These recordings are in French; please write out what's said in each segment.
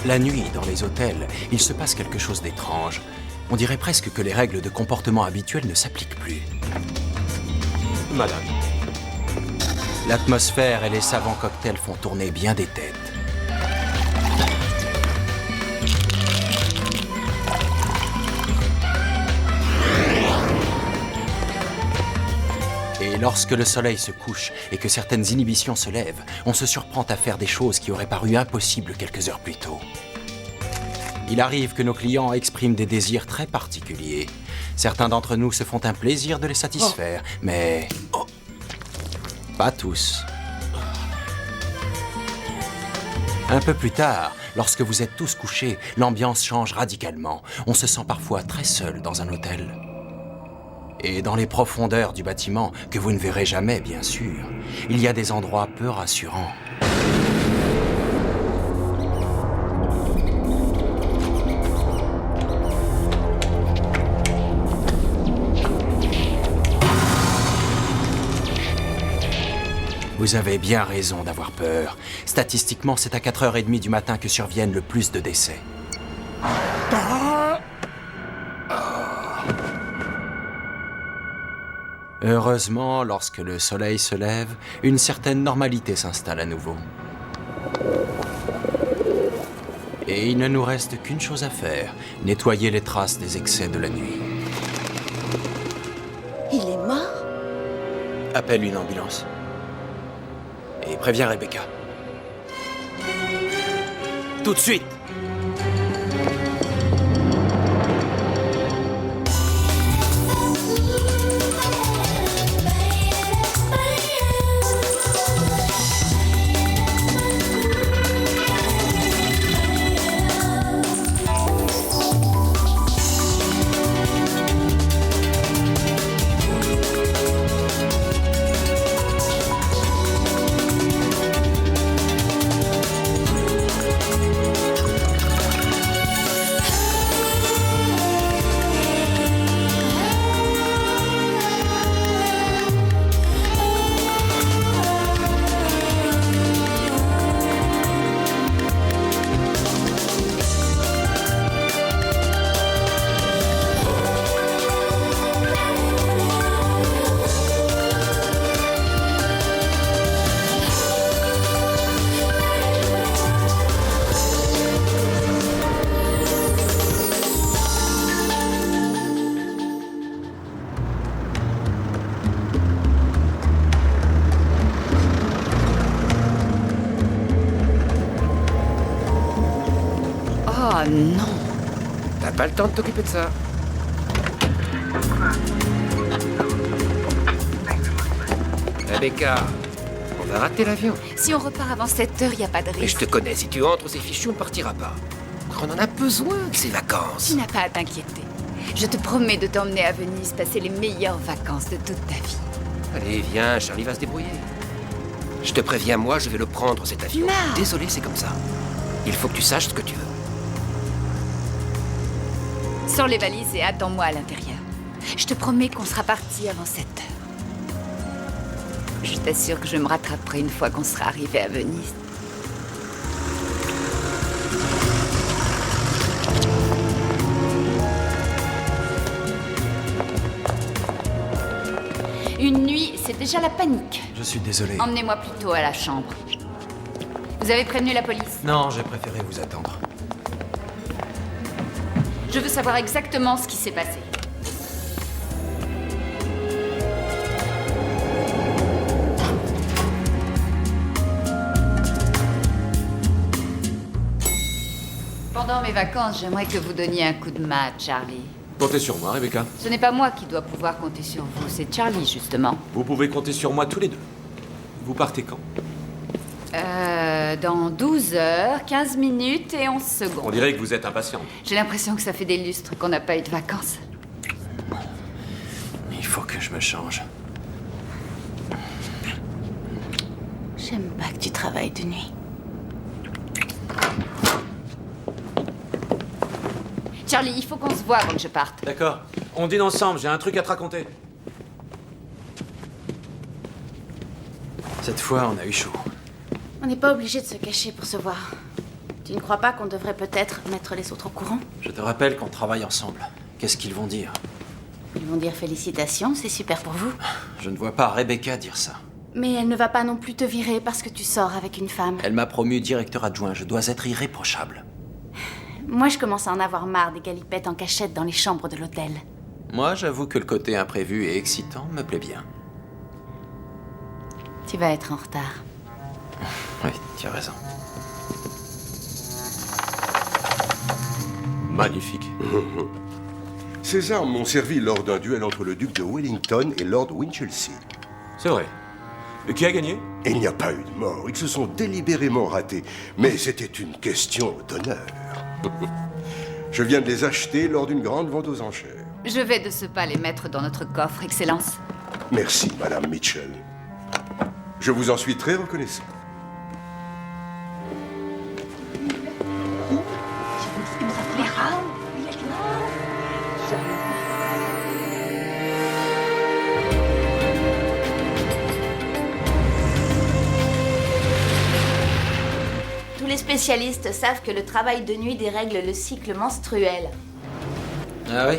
La nuit, dans les hôtels, il se passe quelque chose d'étrange. On dirait presque que les règles de comportement habituelles ne s'appliquent plus. Madame. L'atmosphère et les savants cocktails font tourner bien des têtes. Et lorsque le soleil se couche et que certaines inhibitions se lèvent, on se surprend à faire des choses qui auraient paru impossibles quelques heures plus tôt. Il arrive que nos clients expriment des désirs très particuliers. Certains d'entre nous se font un plaisir de les satisfaire, mais pas tous. Un peu plus tard, lorsque vous êtes tous couchés, l'ambiance change radicalement. On se sent parfois très seul dans un hôtel. Et dans les profondeurs du bâtiment, que vous ne verrez jamais, bien sûr, il y a des endroits peu rassurants. Vous avez bien raison d'avoir peur. Statistiquement, c'est à 4h30 du matin que surviennent le plus de décès. Heureusement, lorsque le soleil se lève, une certaine normalité s'installe à nouveau. Et il ne nous reste qu'une chose à faire, nettoyer les traces des excès de la nuit. Il est mort? Appelle une ambulance. Et préviens Rebecca. Tout de suite! Oh non! T'as pas le temps de t'occuper de ça. Rebecca, on va rater l'avion. Si on repart avant 7 heures, y a pas de Mais je risque. te connais, si tu entres, c'est fichu, on ne partira pas. On en a besoin de ces vacances. Tu n'as pas à t'inquiéter. Je te promets de t'emmener à Venise passer les meilleures vacances de toute ta vie. Allez, viens, Charlie va se débrouiller. Je te préviens, moi, je vais le prendre, cet avion. Non. Désolé, c'est comme ça. Il faut que tu saches ce que tu veux. Sors les valises et attends-moi à l'intérieur. Je te promets qu'on sera parti avant 7 heures. Je t'assure que je me rattraperai une fois qu'on sera arrivé à Venise. Une nuit, c'est déjà la panique. Je suis désolé. Emmenez-moi plutôt à la chambre. Vous avez prévenu la police? Non, j'ai préféré vous attendre. Je veux savoir exactement ce qui s'est passé. Pendant mes vacances, j'aimerais que vous donniez un coup de main, Charlie. Comptez sur moi, Rebecca. Ce n'est pas moi qui dois pouvoir compter sur vous, c'est Charlie, justement. Vous pouvez compter sur moi tous les deux. Vous partez quand? Dans 12 heures, 15 minutes et 11 secondes. On dirait que vous êtes impatiente. J'ai l'impression que ça fait des lustres qu'on n'a pas eu de vacances. Il faut que je me change. J'aime pas que tu travailles de nuit. Charlie, il faut qu'on se voit avant que je parte. D'accord. On dîne ensemble, j'ai un truc à te raconter. Cette fois, on a eu chaud. On n'est pas obligé de se cacher pour se voir. Tu ne crois pas qu'on devrait peut-être mettre les autres au courant? Je te rappelle qu'on travaille ensemble. Qu'est-ce qu'ils vont dire? Ils vont dire félicitations, c'est super pour vous. Je ne vois pas Rebecca dire ça. Mais elle ne va pas non plus te virer parce que tu sors avec une femme. Elle m'a promu directeur adjoint. Je dois être irréprochable. Moi, je commence à en avoir marre des galipettes en cachette dans les chambres de l'hôtel. Moi, j'avoue que le côté imprévu et excitant me plaît bien. Tu vas être en retard. Oui, tu as raison. Magnifique. Ces armes m'ont servi lors d'un duel entre le duc de Wellington et Lord Winchelsea. C'est vrai. Et qui a gagné? Il n'y a pas eu de mort, ils se sont délibérément ratés. Mais c'était une question d'honneur. Je viens de les acheter lors d'une grande vente aux enchères. Je vais de ce pas les mettre dans notre coffre, Excellence. Merci, Madame Mitchell. Je vous en suis très reconnaissant. Tous les spécialistes savent que le travail de nuit dérègle le cycle menstruel. Ah oui?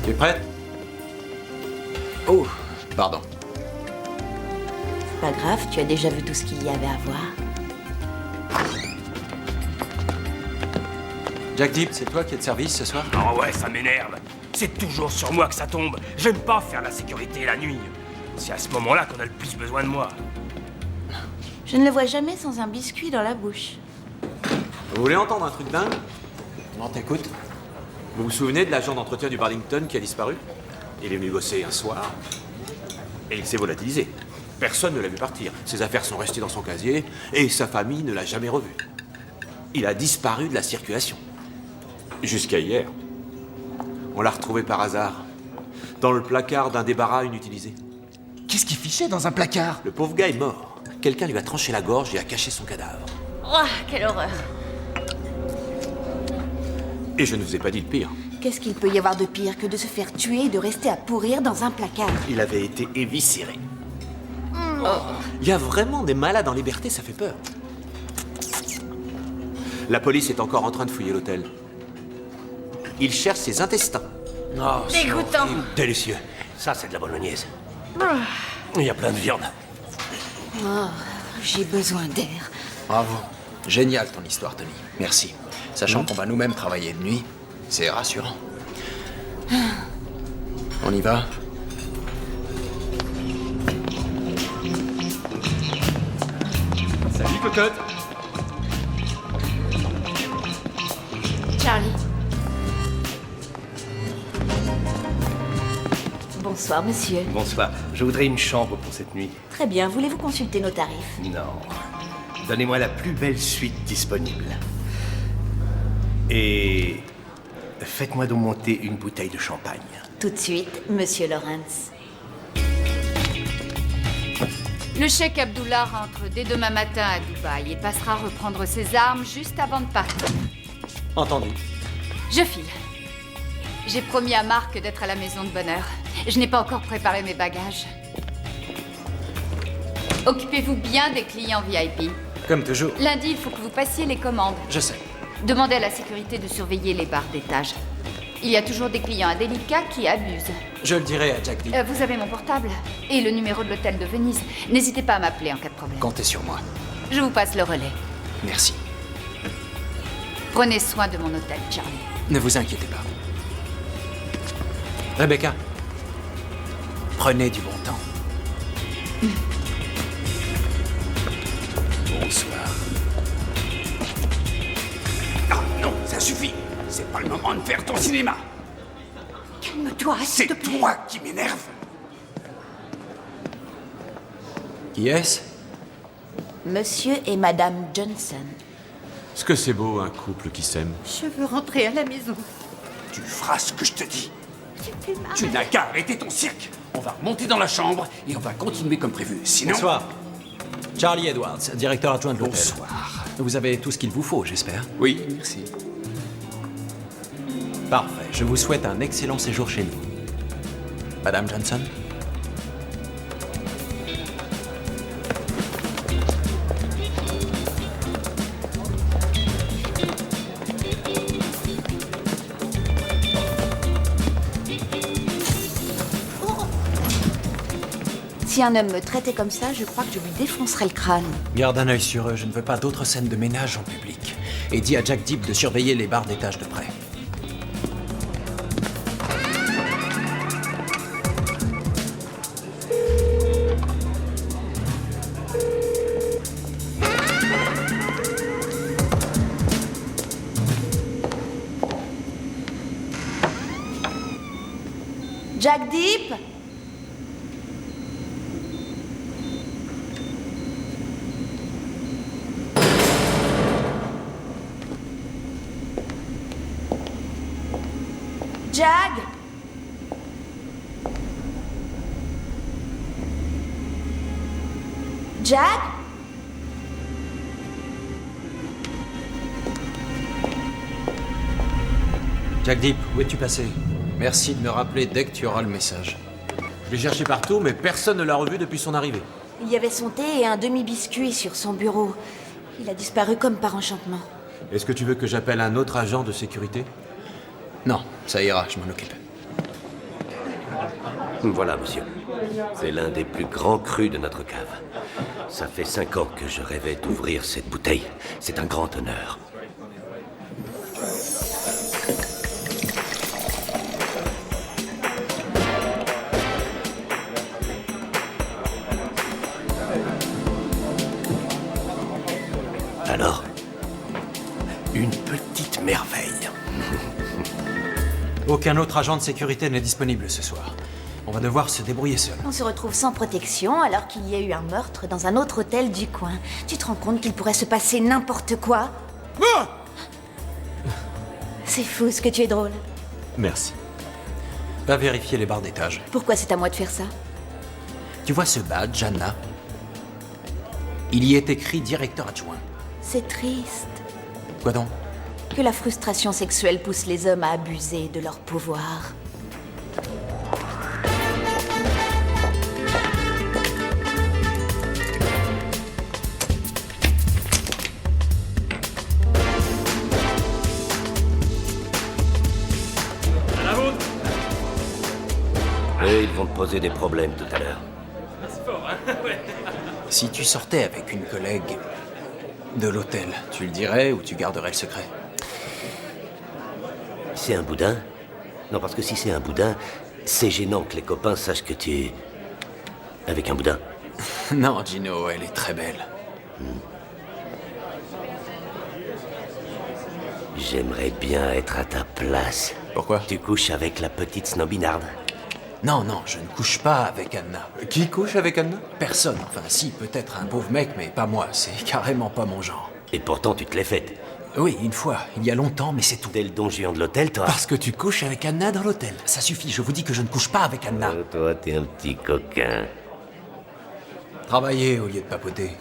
Tu es prête? Oh, pardon. C'est pas grave, tu as déjà vu tout ce qu'il y avait à voir. Jack Deep, c'est toi qui es de service ce soir? Oh ouais, ça m'énerve. C'est toujours sur moi que ça tombe. J'aime pas faire la sécurité la nuit. C'est à ce moment-là qu'on a le plus besoin de moi. Je ne le vois jamais sans un biscuit dans la bouche. Vous voulez entendre un truc dingue? On t'écoute. Vous vous souvenez de l'agent d'entretien du Burlington qui a disparu? Il est venu bosser un soir et il s'est volatilisé. Personne ne l'a vu partir. Ses affaires sont restées dans son casier et sa famille ne l'a jamais revu. Il a disparu de la circulation. Jusqu'à hier. On l'a retrouvé par hasard dans le placard d'un débarras inutilisé. Qu'est-ce qu'il fichait dans un placard? Le pauvre gars est mort. Quelqu'un lui a tranché la gorge et a caché son cadavre. Oh, quelle horreur! Et je ne vous ai pas dit le pire. Qu'est-ce qu'il peut y avoir de pire que de se faire tuer et de rester à pourrir dans un placard? Il avait été éviscéré. Il y a vraiment des malades en liberté, ça fait peur. La police est encore en train de fouiller l'hôtel. Ils cherchent ses intestins. Oh, Dégoûtant! délicieux. Ça, c'est de la bolognaise. Il y a plein de viande. Oh, j'ai besoin d'air. Bravo. Génial ton histoire, Tony. Merci. Sachant qu'on va nous-mêmes travailler de nuit, c'est rassurant. On y va? Salut, cocotte. Charlie. Bonsoir, monsieur. Bonsoir. Je voudrais une chambre pour cette nuit. Très bien, voulez-vous consulter nos tarifs? Non. Donnez-moi la plus belle suite disponible. Et faites-moi donc monter une bouteille de champagne. Tout de suite, monsieur Lawrence. Le cheikh Abdullah rentre dès demain matin à Dubaï et passera reprendre ses armes juste avant de partir. Entendu. Je file. J'ai promis à Marc d'être à la maison de bonne heure. Je n'ai pas encore préparé mes bagages. Occupez-vous bien des clients VIP. Comme toujours. Lundi, il faut que vous passiez les commandes. Je sais. Demandez à la sécurité de surveiller les barres d'étage. Il y a toujours des clients indélicats qui abusent. Je le dirai à Jack Deep. Vous avez mon portable et le numéro de l'hôtel de Venise. N'hésitez pas à m'appeler en cas de problème. Comptez sur moi. Je vous passe le relais. Merci. Prenez soin de mon hôtel, Charlie. Ne vous inquiétez pas. Rebecca, prenez du bon temps. Bonsoir. Ah non, ça suffit. C'est pas le moment de faire ton cinéma. Calme-toi, C'est toi qui m'énerve. Qui est-ce? Monsieur et Madame Johnson. Est-ce que c'est beau, un couple qui s'aime? Je veux rentrer à la maison. Tu feras ce que je te dis. Tu n'as qu'à arrêter ton cirque. On va remonter dans la chambre et on va continuer comme prévu. Sinon... Bonsoir. Charlie Edwards, directeur adjoint de l'hôtel. Bonsoir. Vous avez tout ce qu'il vous faut, j'espère. Oui, merci. Parfait. Je vous souhaite un excellent séjour chez nous. Madame Johnson? Si un homme me traitait comme ça, je crois que je lui défoncerais le crâne. Garde un œil sur eux, je ne veux pas d'autres scènes de ménage en public. Et dis à Jack Deep de surveiller les barres d'étage de près. Jack Deep? Jag? Jag? Jack Deep, où es-tu passé? Merci de me rappeler dès que tu auras le message. Je l'ai cherché partout, mais personne ne l'a revu depuis son arrivée. Il y avait son thé et un demi-biscuit sur son bureau. Il a disparu comme par enchantement. Est-ce que tu veux que j'appelle un autre agent de sécurité? Non, ça ira, je m'en occupe. Voilà, monsieur. C'est l'un des plus grands crus de notre cave. Ça fait 5 ans que je rêvais d'ouvrir cette bouteille. C'est un grand honneur. Alors, une petite merveille. Aucun autre agent de sécurité n'est disponible ce soir. On va devoir se débrouiller seul. On se retrouve sans protection alors qu'il y a eu un meurtre dans un autre hôtel du coin. Tu te rends compte qu'il pourrait se passer n'importe quoi? C'est fou ce que tu es drôle. Merci. Va vérifier les barres d'étage. Pourquoi c'est à moi de faire ça? Tu vois ce badge, Anna? Il y est écrit directeur adjoint. C'est triste Quoi donc? que la frustration sexuelle pousse les hommes à abuser de leur pouvoir. Et ils vont te poser des problèmes tout à l'heure. Si tu sortais avec une collègue de l'hôtel, tu le dirais ou tu garderais le secret? C'est un boudin? Non, parce que si c'est un boudin, c'est gênant que les copains sachent que tu es avec un boudin. Non, Gino, elle est très belle. J'aimerais bien être à ta place. Pourquoi? Tu couches avec la petite snobinarde? Non, je ne couche pas avec Anna. Qui couche avec Anna? Personne, enfin si, peut-être un pauvre mec, mais pas moi, c'est carrément pas mon genre. Et pourtant, tu te l'es faite. Oui, une fois, il y a longtemps, mais c'est tout. T'es le don Juan de l'hôtel, toi? Parce que tu couches avec Anna dans l'hôtel. Ça suffit, je vous dis que je ne couche pas avec Anna. Oh, toi, t'es un petit coquin. Travaillez au lieu de papoter.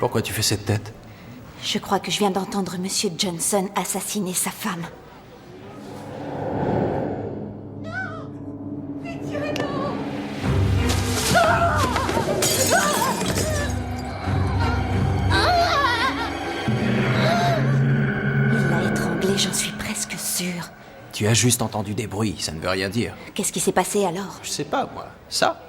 Pourquoi tu fais cette tête? Je crois que je viens d'entendre Monsieur Johnson assassiner sa femme. Il l'a étranglée, j'en suis presque sûre. Tu as juste entendu des bruits, ça ne veut rien dire. Qu'est-ce qui s'est passé alors? Je sais pas, moi. Ça?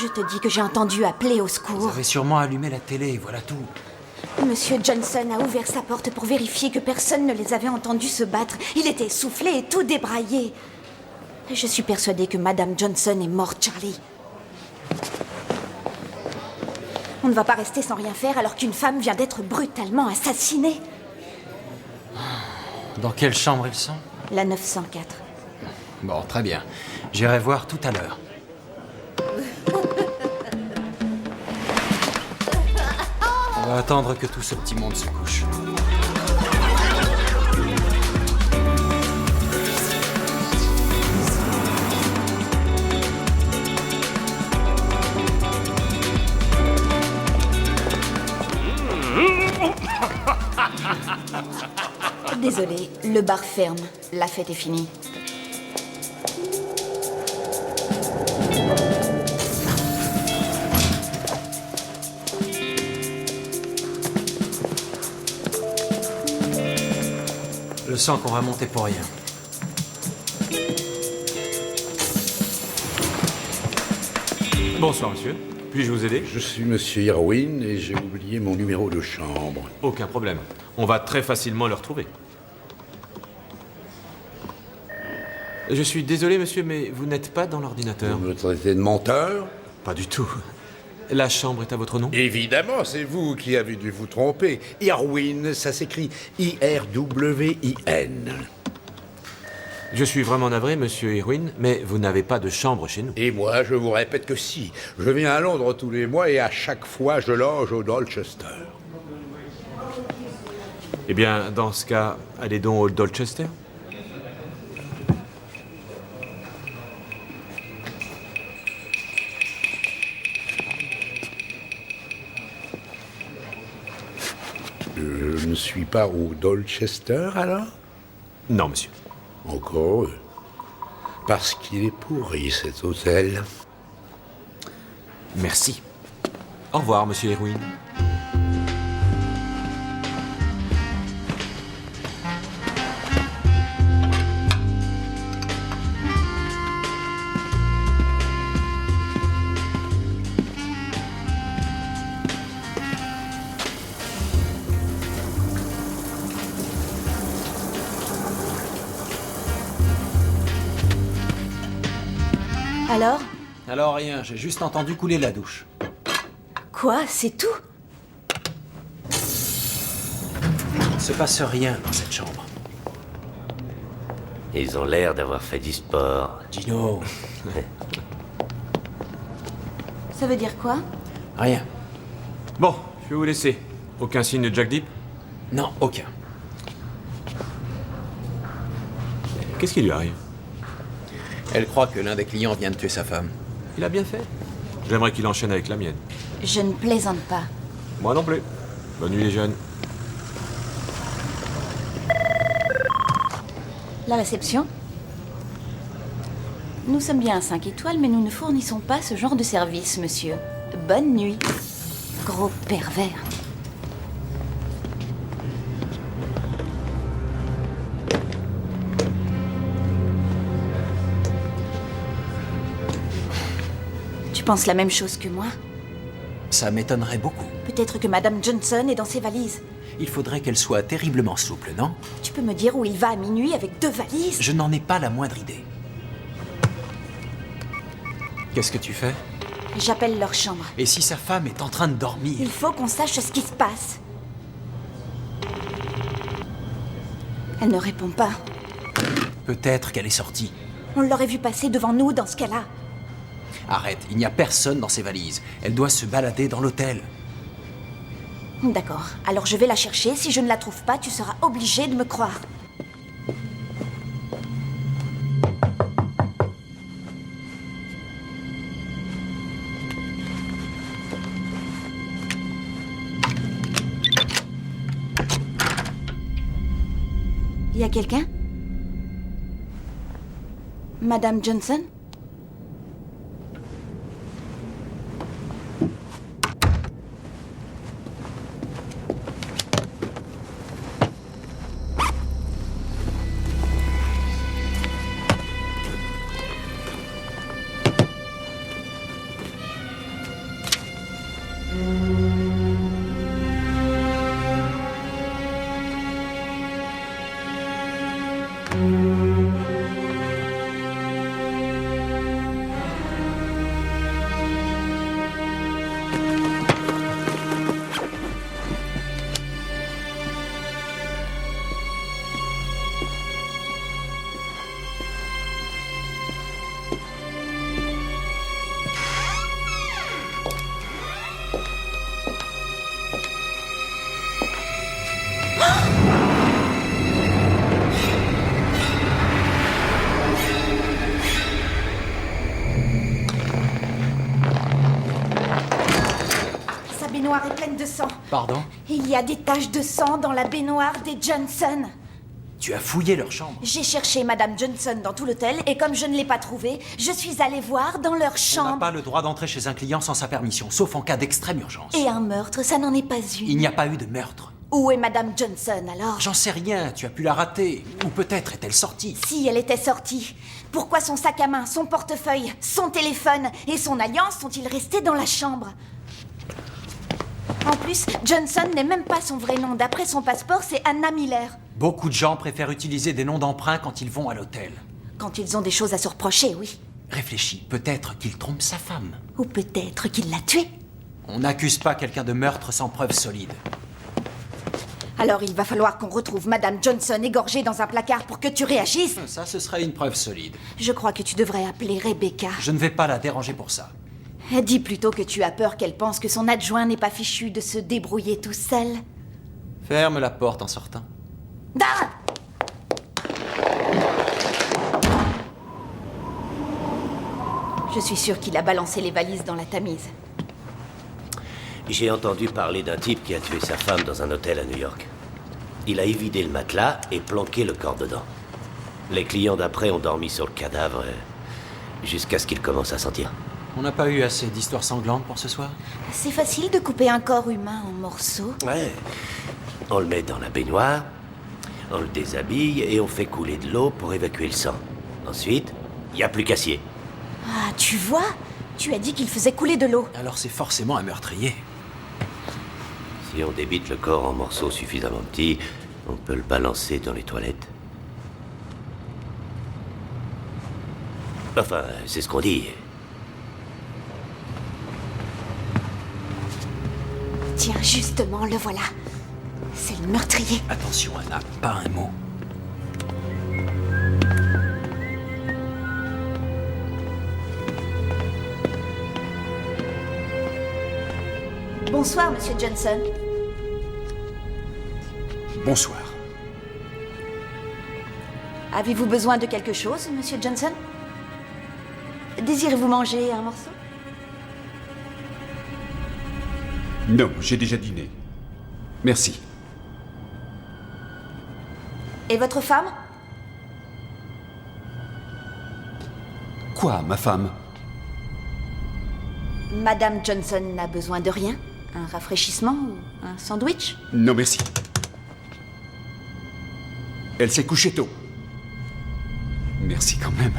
Je te dis que j'ai entendu appeler au secours. Vous avez sûrement allumé la télé, voilà tout. Monsieur Johnson a ouvert sa porte pour vérifier que personne ne les avait entendus se battre. Il était essoufflé et tout débraillé. Je suis persuadée que Madame Johnson est morte, Charlie. On ne va pas rester sans rien faire alors qu'une femme vient d'être brutalement assassinée. Dans quelle chambre ils sont? La 904. Bon, très bien. J'irai voir tout à l'heure. On va attendre que tout ce petit monde se couche. Désolée, le bar ferme. La fête est finie. Le sang qu'on va monter pour rien. Bonsoir, monsieur. Puis-je vous aider? Je suis Monsieur Irwin et j'ai oublié mon numéro de chambre. Aucun problème. On va très facilement le retrouver. Je suis désolé, monsieur, mais vous n'êtes pas dans l'ordinateur. Vous me traitez de menteur? Pas du tout. La chambre est à votre nom? Évidemment, c'est vous qui avez dû vous tromper. Irwin, ça s'écrit I-R-W-I-N. Je suis vraiment navré, monsieur Irwin, mais vous n'avez pas de chambre chez nous. Et moi, je vous répète que si. Je viens à Londres tous les mois et à chaque fois, je loge au Dorchester. Eh bien, dans ce cas, allez donc au Dorchester. Je ne suis pas au Dorchester, alors? Non, monsieur. Encore heureux. Parce qu'il est pourri, cet hôtel. Merci. Au revoir, monsieur Irwin. Alors? Alors rien, j'ai juste entendu couler la douche. Quoi? C'est tout? Il ne se passe rien dans cette chambre. Ils ont l'air d'avoir fait du sport. Gino, Ça veut dire quoi? rien. Bon, je vais vous laisser. Aucun signe de Jack Deep? Non, aucun. Qu'est-ce qui lui arrive? Elle croit que l'un des clients vient de tuer sa femme. Il a bien fait. J'aimerais qu'il enchaîne avec la mienne. Je ne plaisante pas. Moi non plus. Bonne nuit, les jeunes. La réception? Nous sommes bien à 5 étoiles, mais nous ne fournissons pas ce genre de service, monsieur. Bonne nuit. Gros pervers. Tu penses la même chose que moi? Ça m'étonnerait beaucoup. Peut-être que Madame Johnson est dans ses valises. Il faudrait qu'elle soit terriblement souple, non? Tu peux me dire où il va à minuit avec 2 valises? Je n'en ai pas la moindre idée. Qu'est-ce que tu fais? J'appelle leur chambre. Et si sa femme est en train de dormir? Il faut qu'on sache ce qui se passe. Elle ne répond pas. Peut-être qu'elle est sortie. On l'aurait vu passer devant nous dans ce cas-là. Arrête, il n'y a personne dans ses valises. Elle doit se balader dans l'hôtel. D'accord, alors je vais la chercher. Si je ne la trouve pas, tu seras obligé de me croire. Y a quelqu'un? Madame Johnson? Sa baignoire est pleine de sang. Pardon? Il y a des taches de sang dans la baignoire des Johnson. Tu as fouillé leur chambre? J'ai cherché Madame Johnson dans tout l'hôtel et comme je ne l'ai pas trouvée, je suis allée voir dans leur On n'a chambre. pas le droit d'entrer chez un client sans sa permission, sauf en cas d'extrême urgence. Et un meurtre, ça n'en est pas une. Il n'y a pas eu de meurtre. Où est Madame Johnson alors? J'en sais rien, tu as pu la rater. Ou peut-être est-elle sortie. Si elle était sortie, pourquoi son sac à main, son portefeuille, son téléphone et son alliance sont-ils restés dans la chambre? En plus, Johnson n'est même pas son vrai nom. D'après son passeport, c'est Anna Miller. Beaucoup de gens préfèrent utiliser des noms d'emprunt quand ils vont à l'hôtel. Quand ils ont des choses à se reprocher, oui. Réfléchis, peut-être qu'il trompe sa femme. Ou peut-être qu'il l'a tuée. On n'accuse pas quelqu'un de meurtre sans preuve solide. Alors il va falloir qu'on retrouve Madame Johnson égorgée dans un placard pour que tu réagisses. Ça, ce serait une preuve solide. Je crois que tu devrais appeler Rebecca. Je ne vais pas la déranger pour ça. Dis plutôt que tu as peur qu'elle pense que son adjoint n'est pas fichu de se débrouiller tout seul. Ferme la porte en sortant. Da! Je suis sûre qu'il a balancé les valises dans la Tamise. J'ai entendu parler d'un type qui a tué sa femme dans un hôtel à New York. Il a évidé le matelas et planqué le corps dedans. Les clients d'après ont dormi sur le cadavre jusqu'à ce qu'il commence à sentir. On n'a pas eu assez d'histoires sanglantes pour ce soir? C'est facile de couper un corps humain en morceaux. Ouais. On le met dans la baignoire, on le déshabille et on fait couler de l'eau pour évacuer le sang. Ensuite, il n'y a plus qu'à scier. Ah, tu vois? Tu as dit qu'il faisait couler de l'eau. Alors c'est forcément un meurtrier. Si on débite le corps en morceaux suffisamment petits, on peut le balancer dans les toilettes. Enfin, c'est ce qu'on dit. Tiens, justement, le voilà. C'est le meurtrier. Attention, Anna, pas un mot. Bonsoir, Monsieur Johnson. Bonsoir. Avez-vous besoin de quelque chose, Monsieur Johnson? Désirez-vous manger un morceau? Non, j'ai déjà dîné. Merci. Et votre femme? Quoi, ma femme? Madame Johnson n'a besoin de rien? Un rafraîchissement ou un sandwich? Non, merci. Elle s'est couchée tôt. Merci quand même.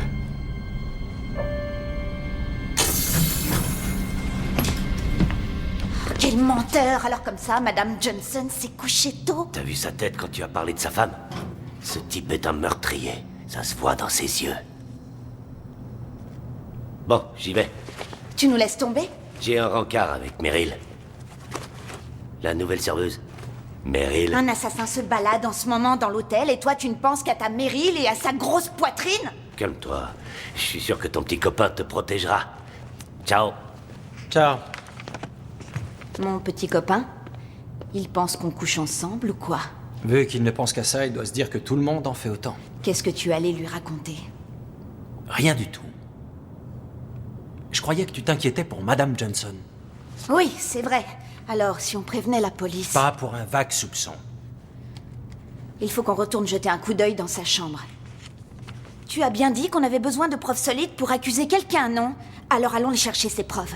Quel menteur! Alors comme ça, Madame Johnson s'est couchée tôt? T'as vu sa tête quand tu as parlé de sa femme? Ce type est un meurtrier. Ça se voit dans ses yeux. Bon, j'y vais. Tu nous laisses tomber? J'ai un rencard avec Meryl. La nouvelle serveuse. Meryl. Un assassin se balade en ce moment dans l'hôtel et toi tu ne penses qu'à ta Meryl et à sa grosse poitrine? Calme-toi. Je suis sûr que ton petit copain te protégera. Ciao. Ciao. Mon petit copain? Il pense qu'on couche ensemble ou quoi? Vu qu'il ne pense qu'à ça, il doit se dire que tout le monde en fait autant. Qu'est-ce que tu allais lui raconter? Rien du tout. Je croyais que tu t'inquiétais pour Madame Johnson. Oui, c'est vrai. Alors, si on prévenait la police... Pas pour un vague soupçon. Il faut qu'on retourne jeter un coup d'œil dans sa chambre. Tu as bien dit qu'on avait besoin de preuves solides pour accuser quelqu'un, non? Alors allons les chercher, ces preuves.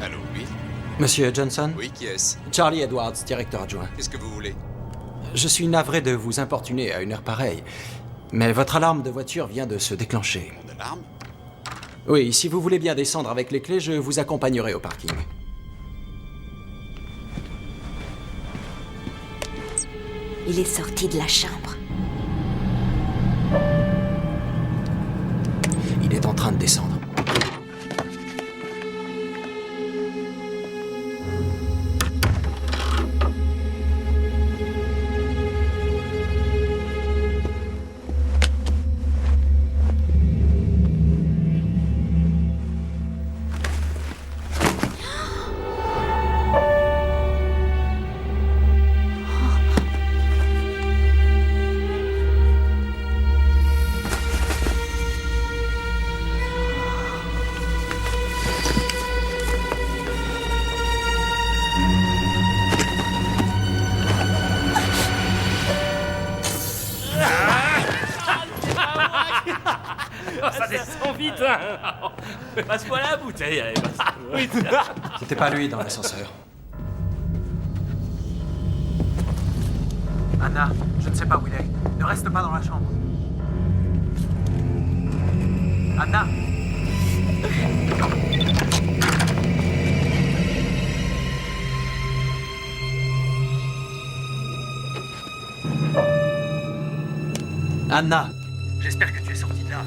Allô, oui? Monsieur Johnson? Oui, qui est-ce? Charlie Edwards, directeur adjoint. Qu'est-ce que vous voulez? Je suis navré de vous importuner à une heure pareille, mais votre alarme de voiture vient de se déclencher. Mon alarme? Oui, si vous voulez bien descendre avec les clés, je vous accompagnerai au parking. Il est sorti de la chambre. Ça descend vite, hein. Passe-moi la bouteille, allez, passe. C'était pas lui dans l'ascenseur. Anna, je ne sais pas où il est. Ne reste pas dans la chambre. Anna! Anna! J'espère que tu es sortie de là.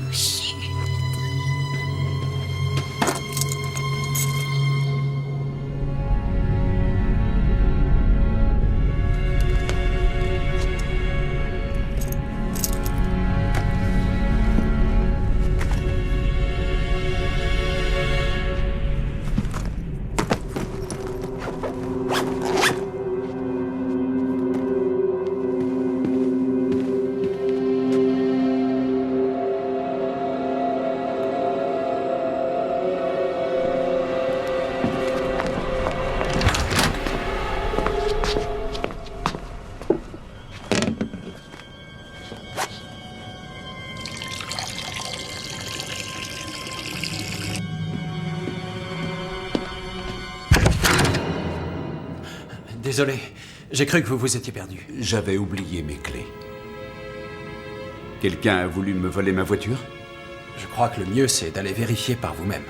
Désolé, j'ai cru que vous vous étiez perdu. J'avais oublié mes clés. Quelqu'un a voulu me voler ma voiture? Je crois que le mieux, c'est d'aller vérifier par vous-même.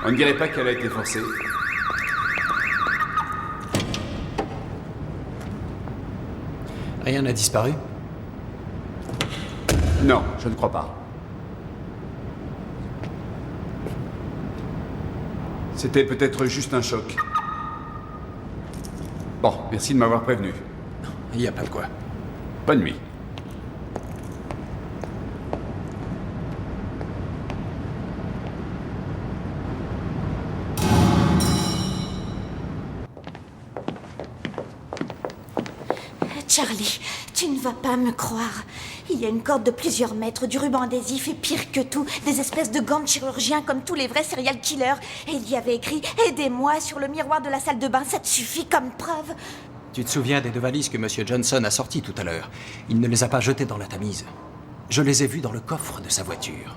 On ne dirait pas qu'elle a été forcée. Rien n'a disparu? Non, je ne crois pas. C'était peut-être juste un choc. Bon, merci de m'avoir prévenu. Il n'y a pas de quoi. Bonne nuit. Charlie, tu ne vas pas me croire. Il y a une corde de plusieurs mètres, du ruban adhésif et pire que tout, des espèces de gants de chirurgien comme tous les vrais serial killers. Et il y avait écrit « Aidez-moi » sur le miroir de la salle de bain. Ça te suffit comme preuve? Tu te souviens des 2 valises que M. Johnson a sorties tout à l'heure? Il ne les a pas jetées dans la Tamise. Je les ai vues dans le coffre de sa voiture.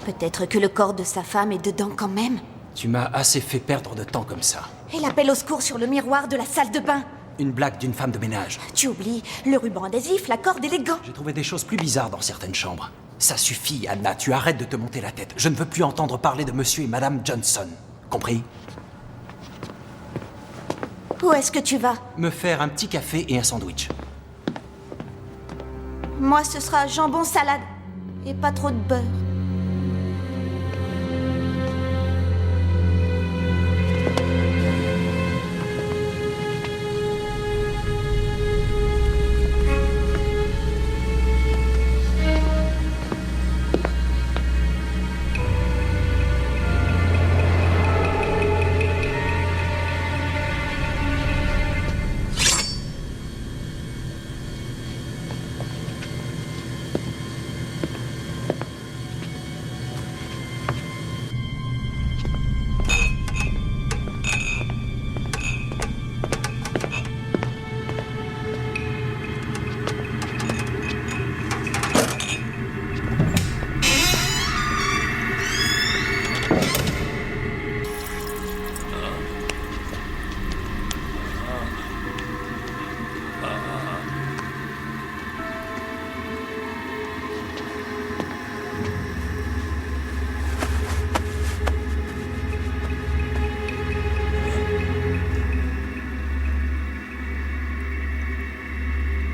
Peut-être que le corps de sa femme est dedans quand même. Tu m'as assez fait perdre de temps comme ça. Et l'appel au secours sur le miroir de la salle de bain. Une blague d'une femme de ménage. Tu oublies le ruban adhésif, la corde et les gants. J'ai trouvé des choses plus bizarres dans certaines chambres. Ça suffit, Anna, tu arrêtes de te monter la tête. Je ne veux plus entendre parler de monsieur et madame Johnson. Compris? Où est-ce que tu vas? Me faire un petit café et un sandwich. Moi, ce sera jambon salade. Et pas trop de beurre.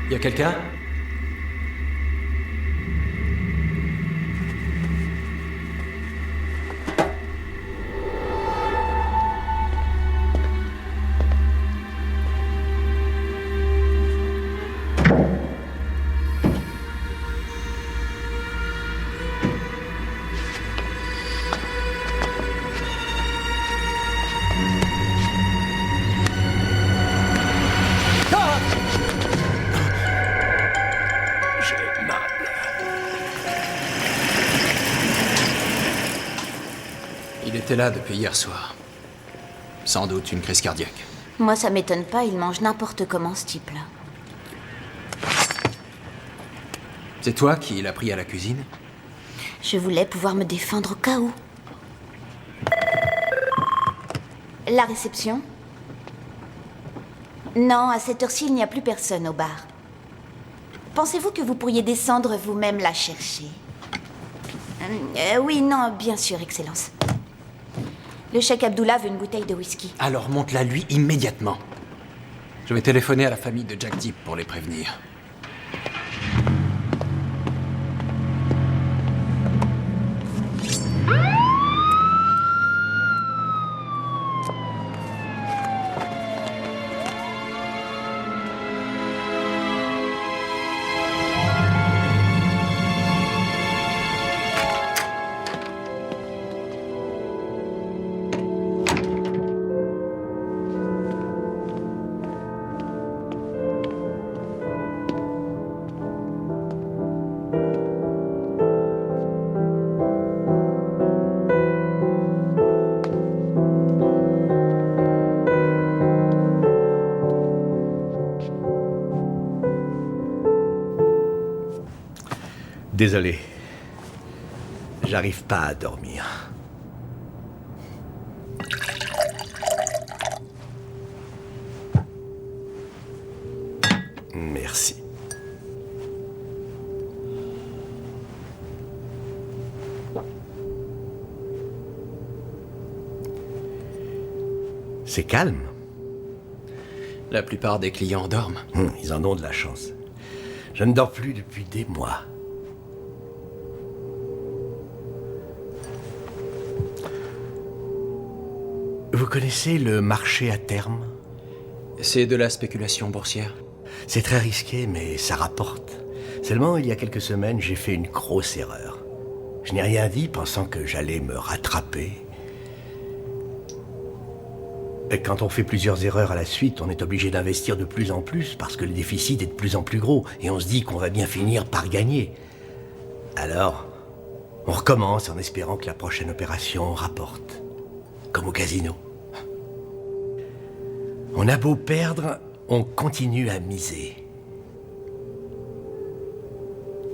Y a quelqu'un? était là depuis hier soir. Sans doute une crise cardiaque. Moi, ça m'étonne pas, il mange n'importe comment, ce type-là. C'est toi qui l'as pris à la cuisine? Je voulais pouvoir me défendre au cas où. La réception? Non, à cette heure-ci, il n'y a plus personne au bar. Pensez-vous que vous pourriez descendre vous-même la chercher? Oui, non, bien sûr, Excellence. Le cheikh Abdullah veut une bouteille de whisky. Alors monte-la lui immédiatement. Je vais téléphoner à la famille de Jack Deep pour les prévenir. Désolé. J'arrive pas à dormir. Merci. C'est calme. La plupart des clients dorment. Ils en ont de la chance. Je ne dors plus depuis des mois. Vous connaissez le marché à terme? C'est de la spéculation boursière. C'est très risqué, mais ça rapporte. Seulement, il y a quelques semaines, j'ai fait une grosse erreur. Je n'ai rien dit, pensant que j'allais me rattraper. Et quand on fait plusieurs erreurs à la suite, on est obligé d'investir de plus en plus, parce que le déficit est de plus en plus gros, et on se dit qu'on va bien finir par gagner. Alors, on recommence en espérant que la prochaine opération rapporte. Comme au casino. On a beau perdre, on continue à miser.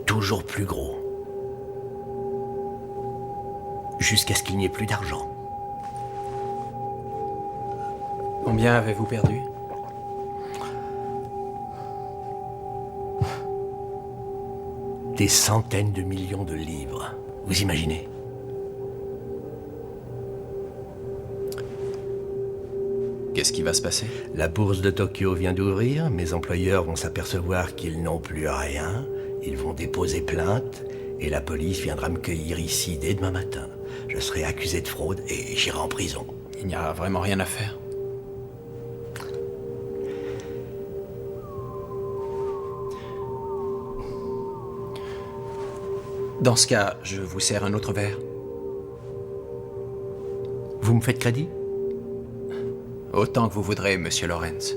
Toujours plus gros. Jusqu'à ce qu'il n'y ait plus d'argent. Combien avez-vous perdu? Des centaines de millions de livres. Vous imaginez? Qu'est-ce qui va se passer? La bourse de Tokyo vient d'ouvrir, mes employeurs vont s'apercevoir qu'ils n'ont plus rien, ils vont déposer plainte, et la police viendra me cueillir ici dès demain matin. Je serai accusé de fraude et j'irai en prison. Il n'y a vraiment rien à faire. Dans ce cas, je vous sers un autre verre. Vous me faites crédit? Autant que vous voudrez, monsieur Lawrence.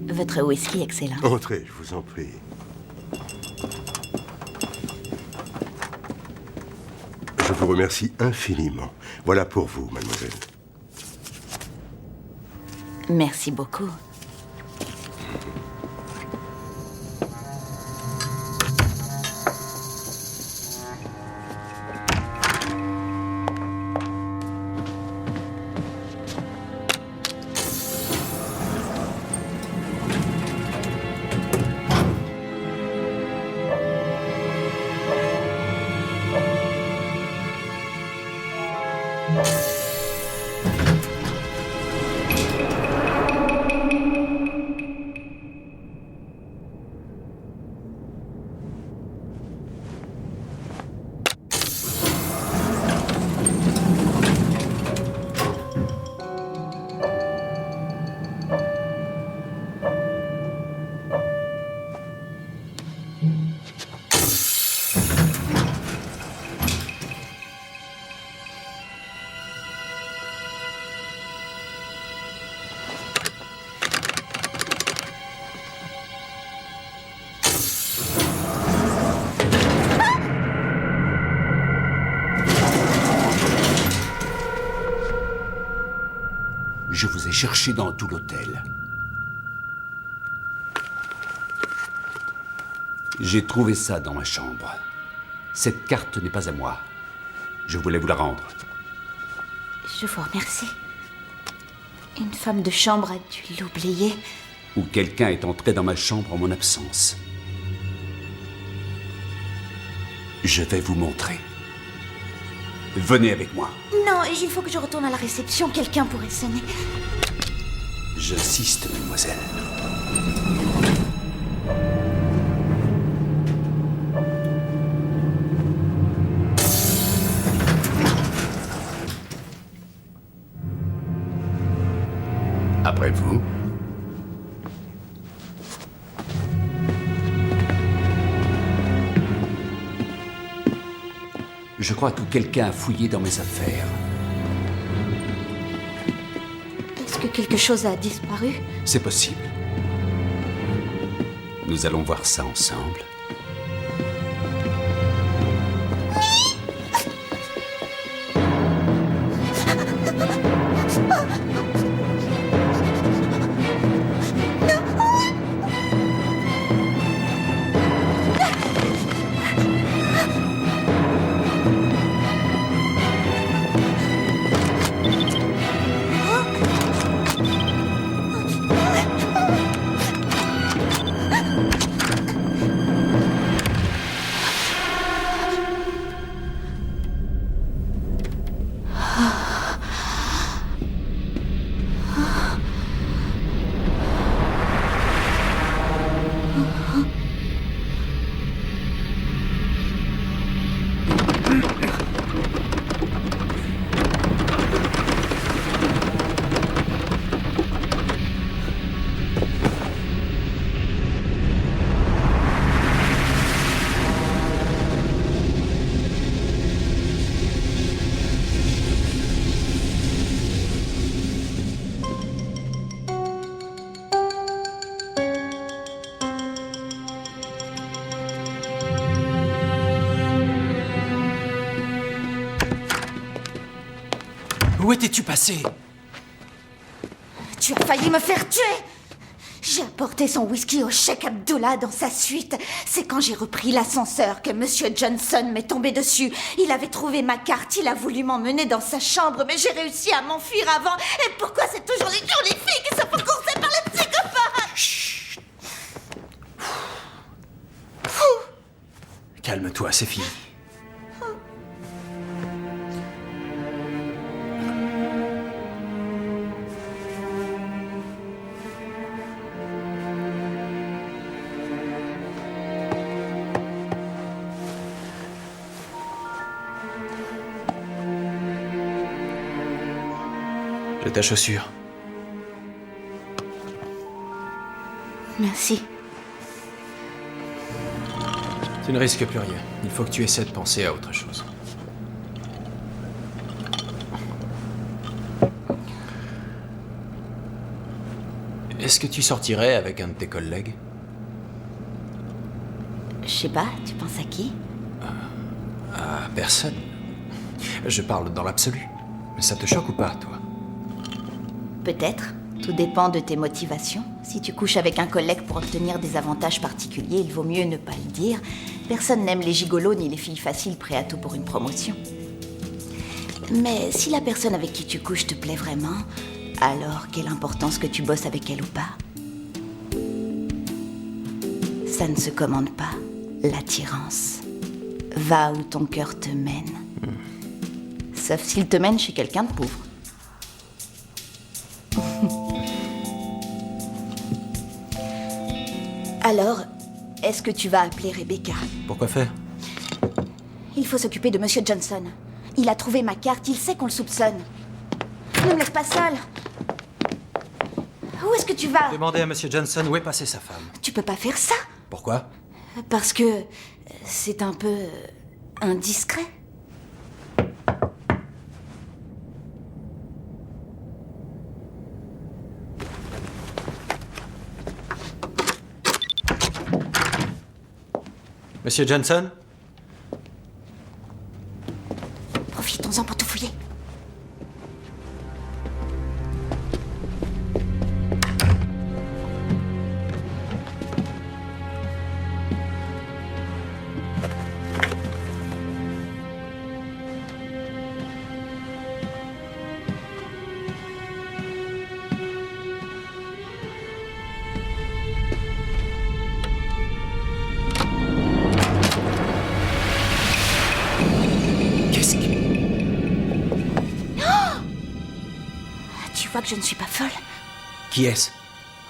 Votre whisky, excellent. Entrez, je vous en prie. Je vous remercie infiniment. Voilà pour vous, mademoiselle. Merci beaucoup. ai cherché dans tout l'hôtel. J'ai trouvé ça dans ma chambre. Cette carte n'est pas à moi. Je voulais vous la rendre. Je vous remercie. Une femme de chambre a dû l'oublier. Ou quelqu'un est entré dans ma chambre en mon absence. Je vais vous montrer. Venez avec moi. Non, il faut que je retourne à la réception. Quelqu'un pourrait sonner. J'insiste, mademoiselle. Après vous. Je crois que quelqu'un a fouillé dans mes affaires. Est-ce que quelque chose a disparu? C'est possible. Nous allons voir ça ensemble. Où étais-tu passé? Tu as failli me faire tuer! J'ai apporté son whisky au Cheikh Abdullah dans sa suite. C'est quand j'ai repris l'ascenseur que Monsieur Johnson m'est tombé dessus. Il avait trouvé ma carte, il a voulu m'emmener dans sa chambre, mais j'ai réussi à m'enfuir avant. Et pourquoi c'est toujours les jolies filles qui se font courser par les psychopathes? Chut. Calme-toi, c'est fini. J'ai ta chaussure. Merci. Tu ne risques plus rien. Il faut que tu essaies de penser à autre chose. Est-ce que tu sortirais avec un de tes collègues? Je sais pas, tu penses à qui? À personne. Je parle dans l'absolu. Mais ça te choque ou pas, toi? Peut-être. Tout dépend de tes motivations. Si tu couches avec un collègue pour obtenir des avantages particuliers, il vaut mieux ne pas le dire. Personne n'aime les gigolos ni les filles faciles prêts à tout pour une promotion. Mais si la personne avec qui tu couches te plaît vraiment, alors quelle importance que tu bosses avec elle ou pas? Ça ne se commande pas, l'attirance. Va où ton cœur te mène. Sauf s'il te mène chez quelqu'un de pauvre. Alors, est-ce que tu vas appeler Rebecca? Pourquoi faire? Il faut s'occuper de Monsieur Johnson. Il a trouvé ma carte, il sait qu'on le soupçonne. Ne me laisse pas seule. Où est-ce que tu vas? Demandez à Monsieur Johnson où est passée sa femme. Tu peux pas faire ça. Pourquoi? Parce que c'est un peu indiscret. Monsieur Johnson? Profitons-en pour tout fouiller. que je ne suis pas folle. Qui est-ce?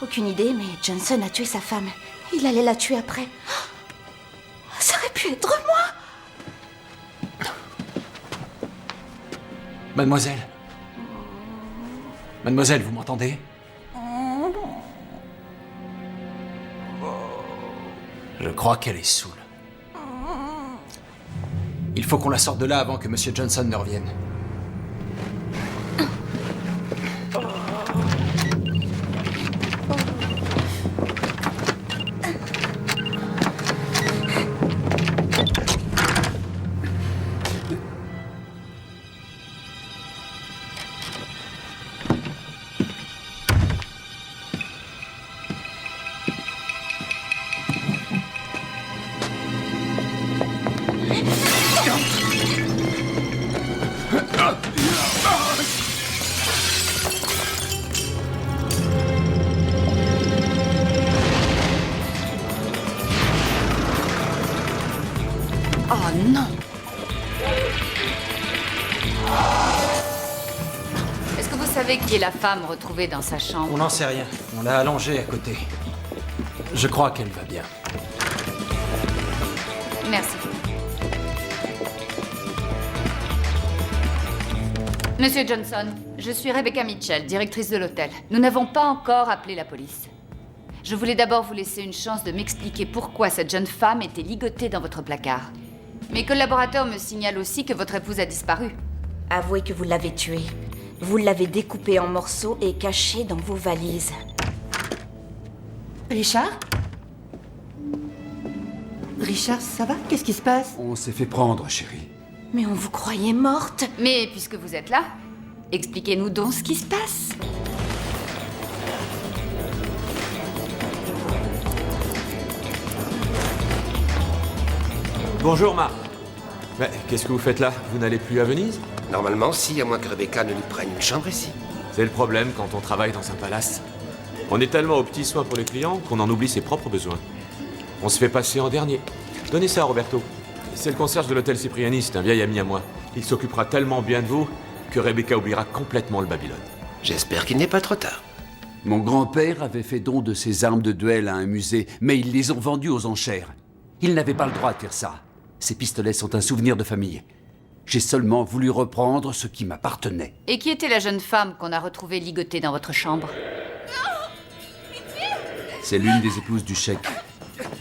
Aucune idée, mais Johnson a tué sa femme. Il allait la tuer après. Oh, ça aurait pu être moi! Mademoiselle? Mademoiselle, vous m'entendez? Je crois qu'elle est saoule. Il faut qu'on la sorte de là avant que Monsieur Johnson ne revienne. Oh non! Est-ce que vous savez qui est la femme retrouvée dans sa chambre? On n'en sait rien. On l'a allongée à côté. Je crois qu'elle va bien. Merci. Monsieur Johnson, je suis Rebecca Mitchell, directrice de l'hôtel. Nous n'avons pas encore appelé la police. Je voulais d'abord vous laisser une chance de m'expliquer pourquoi cette jeune femme était ligotée dans votre placard. Mes collaborateurs me signalent aussi que votre épouse a disparu. Avouez que vous l'avez tuée. Vous l'avez découpée en morceaux et cachée dans vos valises. Richard? Richard, ça va? Qu'est-ce qui se passe? On s'est fait prendre, chérie. Mais on vous croyait morte. Mais puisque vous êtes là, expliquez-nous donc ce qui se passe. Bonjour, Marc. Mais qu'est-ce que vous faites là? Vous n'allez plus à Venise? Normalement, si, à moins que Rebecca ne nous prenne une chambre ici. C'est le problème quand on travaille dans un palace. On est tellement aux petits soins pour les clients qu'on en oublie ses propres besoins. On se fait passer en dernier. Donnez ça à Roberto. C'est le concierge de l'hôtel Cipriani, c'est un vieil ami à moi. Il s'occupera tellement bien de vous que Rebecca oubliera complètement le Babylone. J'espère qu'il n'est pas trop tard. Mon grand-père avait fait don de ses armes de duel à un musée, mais ils les ont vendues aux enchères. Il n'avait pas le droit de faire ça. Ces pistolets sont un souvenir de famille. J'ai seulement voulu reprendre ce qui m'appartenait. Et qui était la jeune femme qu'on a retrouvée ligotée dans votre chambre? C'est l'une des épouses du cheikh.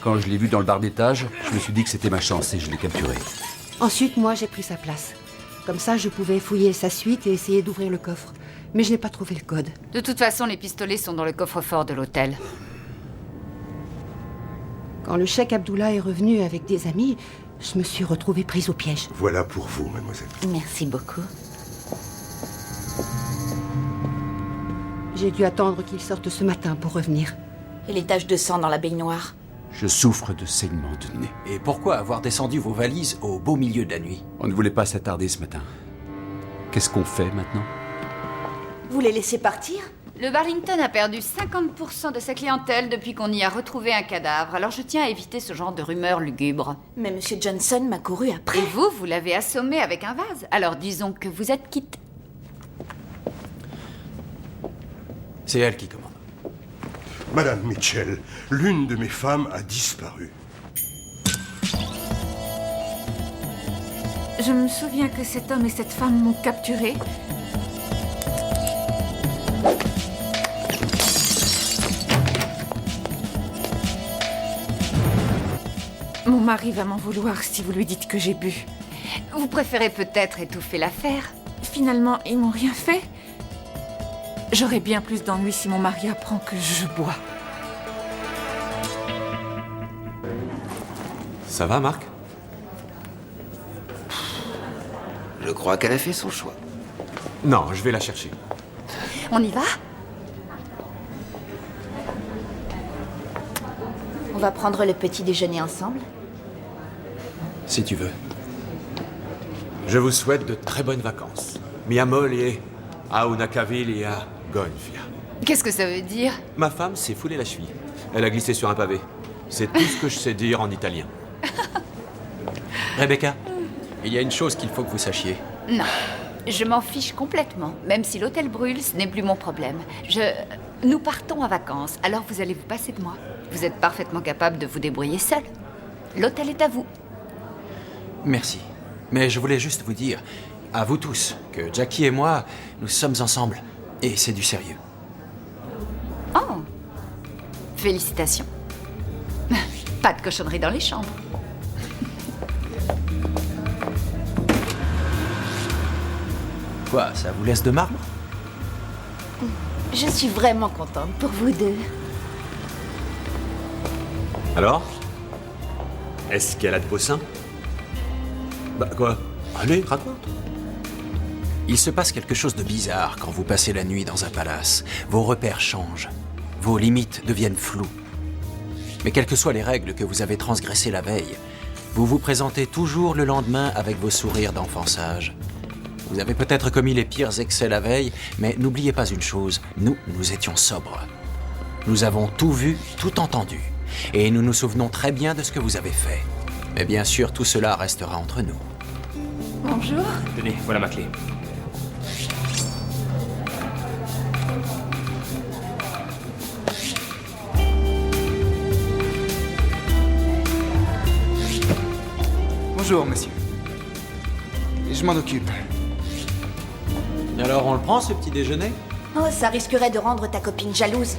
Quand je l'ai vue dans le bar d'étage, je me suis dit que c'était ma chance et je l'ai capturée. Ensuite, moi, j'ai pris sa place. Comme ça, je pouvais fouiller sa suite et essayer d'ouvrir le coffre. Mais je n'ai pas trouvé le code. De toute façon, les pistolets sont dans le coffre-fort de l'hôtel. Quand le cheikh Abdullah est revenu avec des amis, je me suis retrouvée prise au piège. Voilà pour vous, mademoiselle. Merci beaucoup. J'ai dû attendre qu'il sorte ce matin pour revenir. Et les taches de sang dans la baignoire. Je souffre de saignements de nez. Et pourquoi avoir descendu vos valises au beau milieu de la nuit? On ne voulait pas s'attarder ce matin. Qu'est-ce qu'on fait maintenant? Vous les laissez partir? Le Burlington a perdu 50% de sa clientèle depuis qu'on y a retrouvé un cadavre, alors je tiens à éviter ce genre de rumeurs lugubres. Mais Monsieur Johnson m'a couru après. Et vous l'avez assommé avec un vase. Alors disons que vous êtes quitte. C'est elle qui commande. Madame Mitchell, l'une de mes femmes a disparu. Je me souviens que cet homme et cette femme m'ont capturée. Mon mari va m'en vouloir si vous lui dites que j'ai bu. Vous préférez peut-être étouffer l'affaire. Finalement, ils m'ont rien fait. J'aurai bien plus d'ennuis si mon mari apprend que je bois. Ça va, Marc? Je crois qu'elle a fait son choix. Non, je vais la chercher. On y va? On va prendre le petit déjeuner ensemble? Si tu veux. Je vous souhaite de très bonnes vacances. Mia Mollier, a Unakaville et à Gonfia. Qu'est-ce que ça veut dire? Ma femme s'est foulée la cheville. Elle a glissé sur un pavé. C'est tout ce que je sais dire en italien. Rebecca, il y a une chose qu'il faut que vous sachiez. Non. Je m'en fiche complètement. Même si l'hôtel brûle, ce n'est plus mon problème. Nous partons en vacances, alors vous allez vous passer de moi. Vous êtes parfaitement capable de vous débrouiller seul. L'hôtel est à vous. Merci. Mais je voulais juste vous dire, à vous tous, que Jackie et moi, nous sommes ensemble. Et c'est du sérieux. Oh. Félicitations. Pas de cochonnerie dans les chambres. Quoi, ça vous laisse de marbre? Je suis vraiment contente pour vous deux. Alors? Est-ce qu'elle a de beaux seins? Bah quoi? Allez, raconte. Il se passe quelque chose de bizarre quand vous passez la nuit dans un palace. Vos repères changent. Vos limites deviennent floues. Mais quelles que soient les règles que vous avez transgressées la veille, vous vous présentez toujours le lendemain avec vos sourires d'enfant sage. Vous avez peut-être commis les pires excès la veille, mais n'oubliez pas une chose, nous étions sobres. Nous avons tout vu, tout entendu. Et nous nous souvenons très bien de ce que vous avez fait. Mais bien sûr, tout cela restera entre nous. Bonjour. Tenez, voilà ma clé. Bonjour, monsieur. Je m'en occupe. Alors on le prend, ce petit déjeuner? Oh, ça risquerait de rendre ta copine jalouse.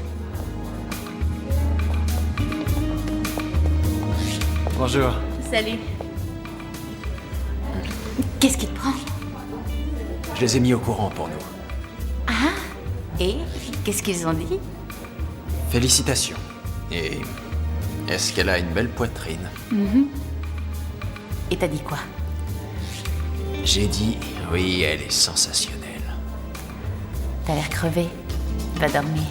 Bonjour. Salut. Qu'est-ce qui te prend? Je les ai mis au courant pour nous. Ah. Et qu'est-ce qu'ils ont dit? Félicitations. Et est-ce qu'elle a une belle poitrine? Et t'as dit quoi? J'ai dit, oui, elle est sensationnelle. T'as l'air crevé. Va dormir.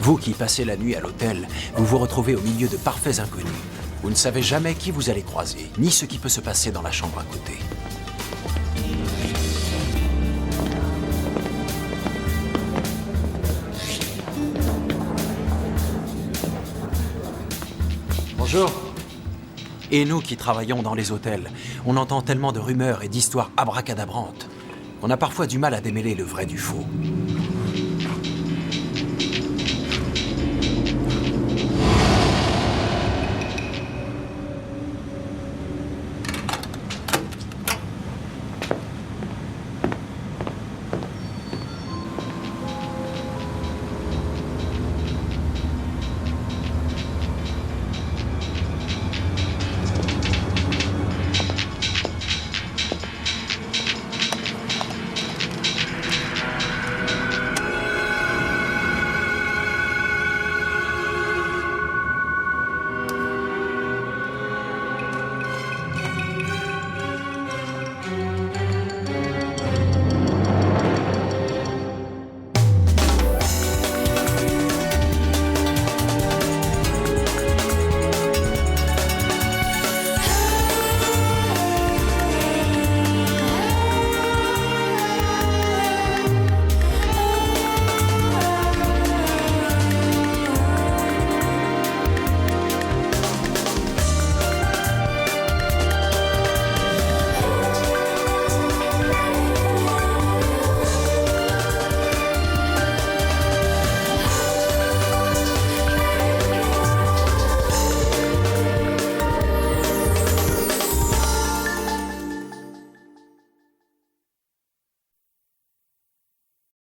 Vous qui passez la nuit à l'hôtel, vous vous retrouvez au milieu de parfaits inconnus. Vous ne savez jamais qui vous allez croiser, ni ce qui peut se passer dans la chambre à côté. Bonjour. Et nous qui travaillons dans les hôtels, on entend tellement de rumeurs et d'histoires abracadabrantes qu'on a parfois du mal à démêler le vrai du faux.